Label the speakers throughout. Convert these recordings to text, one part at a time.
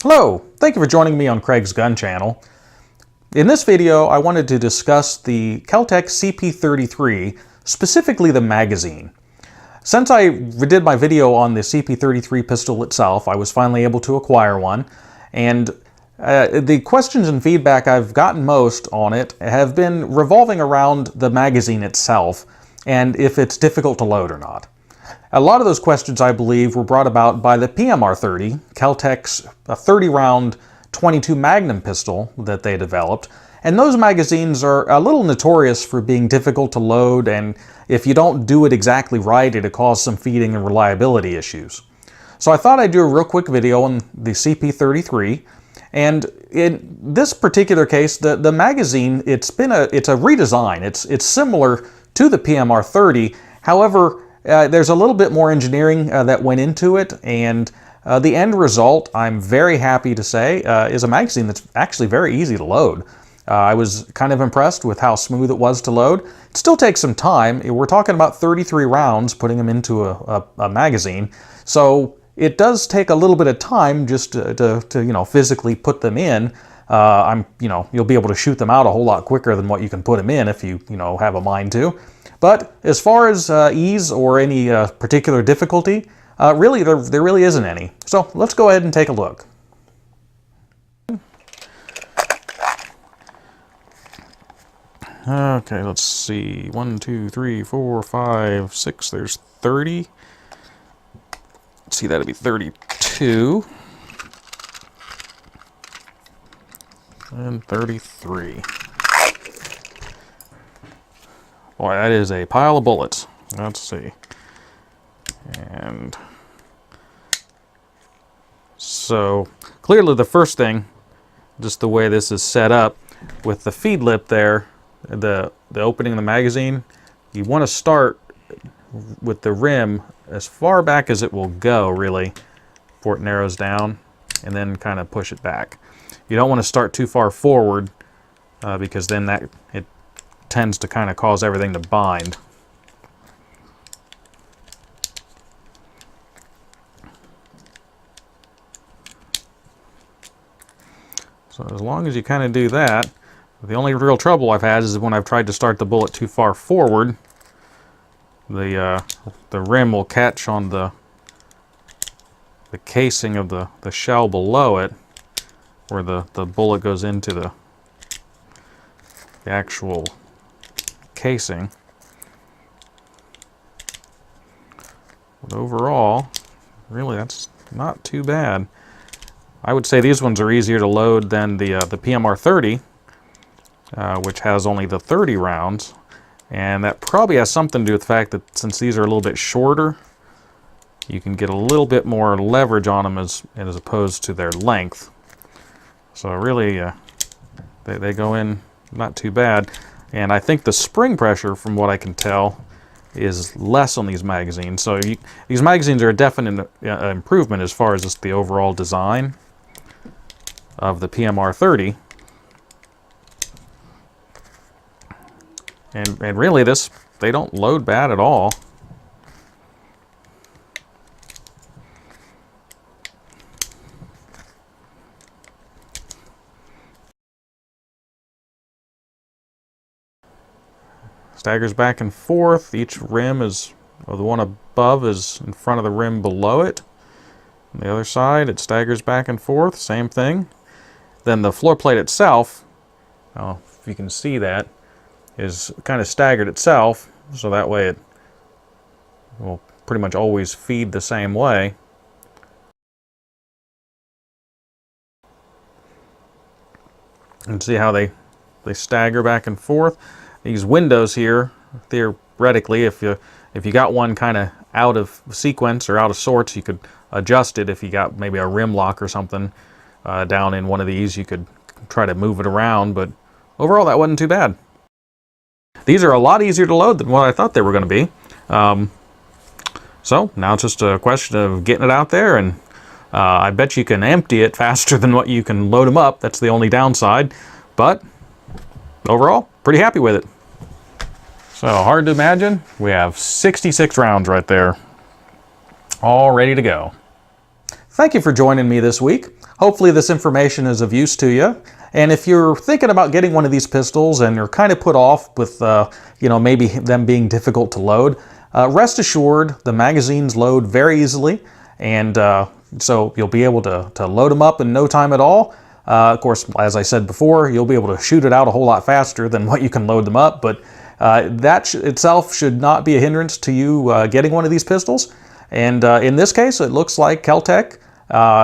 Speaker 1: Hello, thank you for joining me on Craig's Gun Channel. In this video, I wanted to discuss the KelTec CP33, specifically the magazine. Since I did my video on the CP33 pistol itself, I was finally able to acquire one, and the questions and feedback I've gotten most on it have been revolving around the magazine itself, and if it's difficult to load or not. A lot of those questions, I believe, were brought about by the PMR-30, KelTec's 30-round 22 Magnum pistol that they developed. And those magazines are a little notorious for being difficult to load, and if you don't do it exactly right, it'll cause some feeding and reliability issues. So I thought I'd do a real quick video on the CP33. And in this particular case, the magazine, it's a redesign. It's similar to the PMR-30. However, there's a little bit more engineering that went into it, and the end result, I'm very happy to say, is a magazine that's actually very easy to load. I was kind of impressed with how smooth it was to load. It still takes some time. We're talking about 33 rounds putting them into a magazine, so it does take a little bit of time just to physically put them in. You'll be able to shoot them out a whole lot quicker than what you can put them in if you have a mind to. But as far as ease or any particular difficulty, really there really isn't any. So let's go ahead and take a look. Okay, let's see. 1, 2, 3, 4, 5, 6. There's 30. Let's see, that'd be 32. And 33. Boy, that is a pile of bullets. Let's see. And so clearly the first thing, just the way this is set up with the feed lip there, the opening of the magazine, you want to start with the rim as far back as it will go, really, before it narrows down, and then kind of push it back. You don't want to start too far forward because then it tends to kind of cause everything to bind. So as long as you kind of do that, the only real trouble I've had is when I've tried to start the bullet too far forward, the rim will catch on the casing of the shell below it, where the bullet goes into the actual casing. But overall, really that's not too bad. I would say these ones are easier to load than the PMR-30, which has only the 30 rounds, and that probably has something to do with the fact that since these are a little bit shorter, you can get a little bit more leverage on them as opposed to their length. So really, they go in not too bad. And I think the spring pressure, from what I can tell, is less on these magazines. So these magazines are a definite improvement as far as just the overall design of the PMR-30. And really, they don't load bad at all. Staggers back and forth. Each rim is, or the one above is in front of the rim below it. On the other side, it staggers back and forth, same thing. Then the floor plate itself, if you can see that, is kind of staggered itself, so that way it will pretty much always feed the same way. And see how they stagger back and forth. These windows here, theoretically, if you got one kind of out of sequence or out of sorts, you could adjust it. If you got maybe a rim lock or something down in one of these, you could try to move it around, but overall that wasn't too bad. These are a lot easier to load than what I thought they were going to be. So now it's just a question of getting it out there, and I bet you can empty it faster than what you can load them up. That's the only downside, but overall, pretty happy with it. So hard to imagine, we have 66 rounds right there, all ready to go. Thank you for joining me this week. Hopefully this information is of use to you. And if you're thinking about getting one of these pistols and you're kind of put off with, maybe them being difficult to load, rest assured the magazines load very easily, and so you'll be able to load them up in no time at all. Of course, as I said before, you'll be able to shoot it out a whole lot faster than what you can load them up, but that itself should not be a hindrance to you getting one of these pistols. And in this case, it looks like KelTec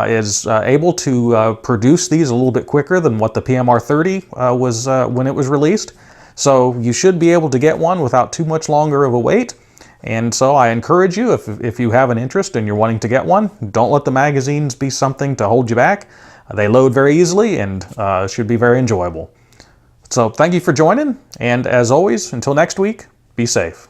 Speaker 1: is able to produce these a little bit quicker than what the PMR30 was when it was released. So you should be able to get one without too much longer of a wait. And so I encourage you, if you have an interest and you're wanting to get one, don't let the magazines be something to hold you back. They load very easily and should be very enjoyable. So thank you for joining, and as always, until next week, be safe.